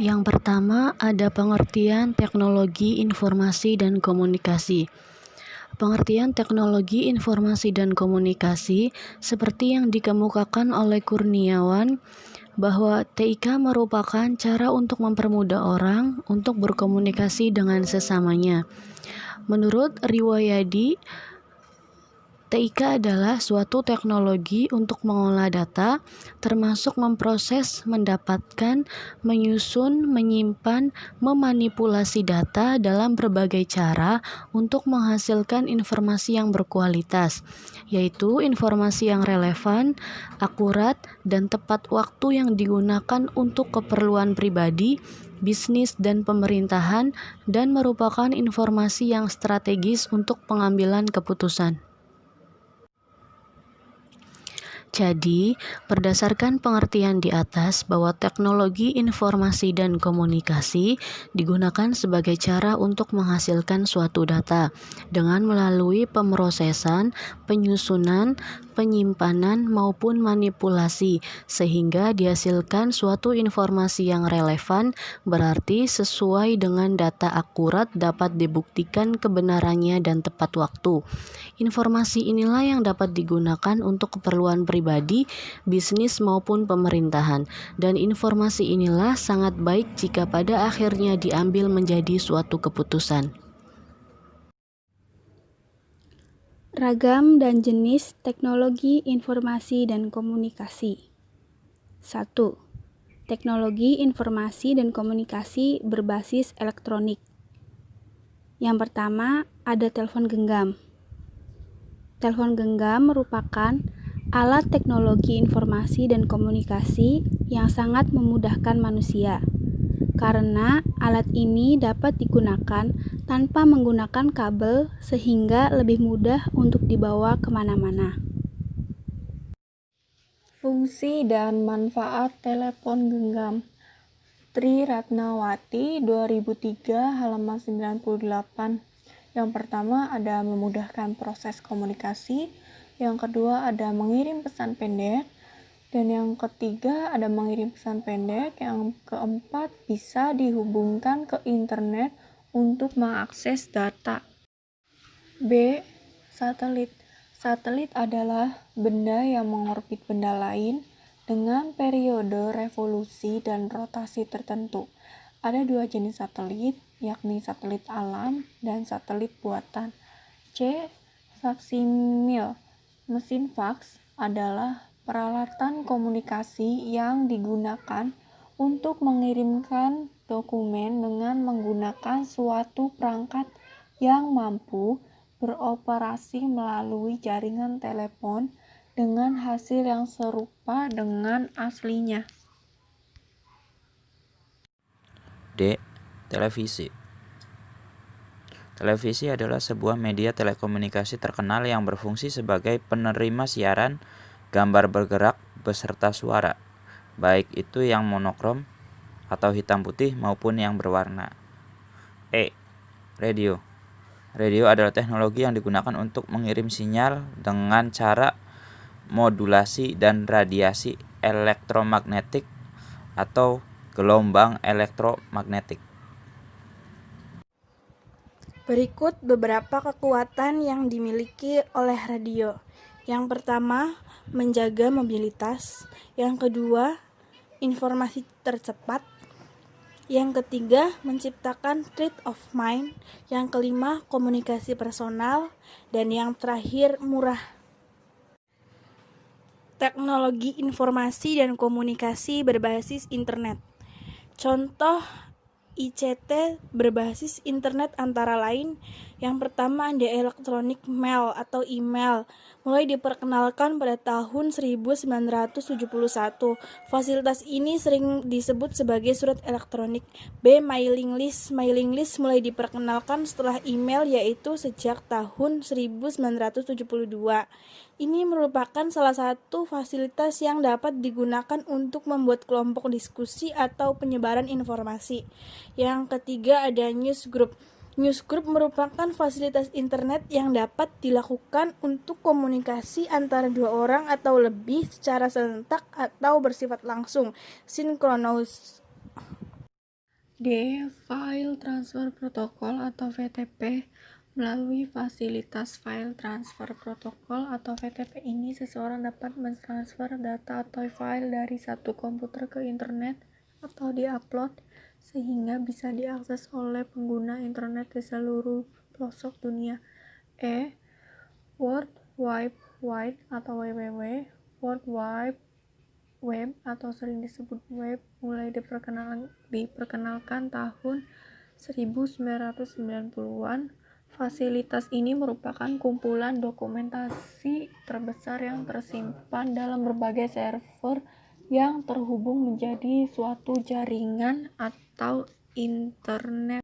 Yang pertama, ada pengertian teknologi informasi dan komunikasi. Pengertian teknologi informasi dan komunikasi seperti yang dikemukakan oleh Kurniawan bahwa TIK merupakan cara untuk mempermudah orang untuk berkomunikasi dengan sesamanya. Menurut Riwayadi, TIK adalah suatu teknologi untuk mengolah data, termasuk memproses, mendapatkan, menyusun, menyimpan, memanipulasi data dalam berbagai cara untuk menghasilkan informasi yang berkualitas, yaitu informasi yang relevan, akurat, dan tepat waktu yang digunakan untuk keperluan pribadi, bisnis, dan pemerintahan, dan merupakan informasi yang strategis untuk pengambilan keputusan. Jadi, berdasarkan pengertian di atas bahwa teknologi informasi dan komunikasi digunakan sebagai cara untuk menghasilkan suatu data dengan melalui pemrosesan, penyusunan, penyimpanan, maupun manipulasi sehingga dihasilkan suatu informasi yang relevan, berarti sesuai dengan data akurat dapat dibuktikan kebenarannya dan tepat waktu. Informasi inilah yang dapat digunakan untuk keperluan pribadi, bisnis maupun pemerintahan, dan informasi inilah sangat baik jika pada akhirnya diambil menjadi suatu keputusan. Ragam dan jenis teknologi informasi dan komunikasi. 1. Teknologi informasi dan komunikasi berbasis elektronik. Yang pertama, ada telepon genggam. Telepon genggam merupakan alat teknologi informasi dan komunikasi yang sangat memudahkan manusia, karena alat ini dapat digunakan tanpa menggunakan kabel sehingga lebih mudah untuk dibawa kemana-mana. Fungsi dan manfaat telepon genggam. Tri Ratnawati 2003 halaman 98. Yang pertama ada memudahkan proses komunikasi, yang kedua ada mengirim pesan pendek, dan yang ketiga ada mengirim pesan pendek, yang keempat bisa dihubungkan ke internet untuk mengakses data. B. Satelit. Satelit adalah benda yang mengorbit benda lain dengan periode revolusi dan rotasi tertentu. Ada dua jenis satelit, yakni satelit alam dan satelit buatan. C. Faksimil. Mesin faks adalah peralatan komunikasi yang digunakan untuk mengirimkan dokumen dengan menggunakan suatu perangkat yang mampu beroperasi melalui jaringan telepon dengan hasil yang serupa dengan aslinya. D. Televisi. Televisi adalah sebuah media telekomunikasi terkenal yang berfungsi sebagai penerima siaran gambar bergerak beserta suara, baik itu yang monokrom atau hitam putih maupun yang berwarna. E. Radio. Radio adalah teknologi yang digunakan untuk mengirim sinyal dengan cara modulasi dan radiasi elektromagnetik atau gelombang elektromagnetik. Berikut beberapa kekuatan yang dimiliki oleh radio. Yang pertama, menjaga mobilitas. Yang kedua, informasi tercepat. Yang ketiga, menciptakan state of mind. Yang kelima, komunikasi personal. Dan yang terakhir, murah. Teknologi informasi dan komunikasi berbasis internet. Contoh ICT berbasis internet antara lain, yang pertama ada electronic mail atau email, mulai diperkenalkan pada tahun 1971. Fasilitas ini sering disebut sebagai surat elektronik. B. Mailing list. Mailing list mulai diperkenalkan setelah email, yaitu sejak tahun 1972. Ini merupakan salah satu fasilitas yang dapat digunakan untuk membuat kelompok diskusi atau penyebaran informasi. Yang ketiga ada newsgroup. Newsgroup merupakan fasilitas internet yang dapat dilakukan untuk komunikasi antara dua orang atau lebih secara serentak atau bersifat langsung, sinkronous. D. File Transfer Protocol atau VTP. Melalui fasilitas File Transfer Protocol atau VTP ini, seseorang dapat mentransfer data atau file dari satu komputer ke internet atau diupload sehingga bisa diakses oleh pengguna internet di seluruh pelosok dunia. E. World Wide Web atau WWW. World Wide Web atau sering disebut web mulai diperkenalkan tahun 1990-an. Fasilitas ini merupakan kumpulan dokumentasi terbesar yang tersimpan dalam berbagai server yang terhubung menjadi suatu jaringan atau internet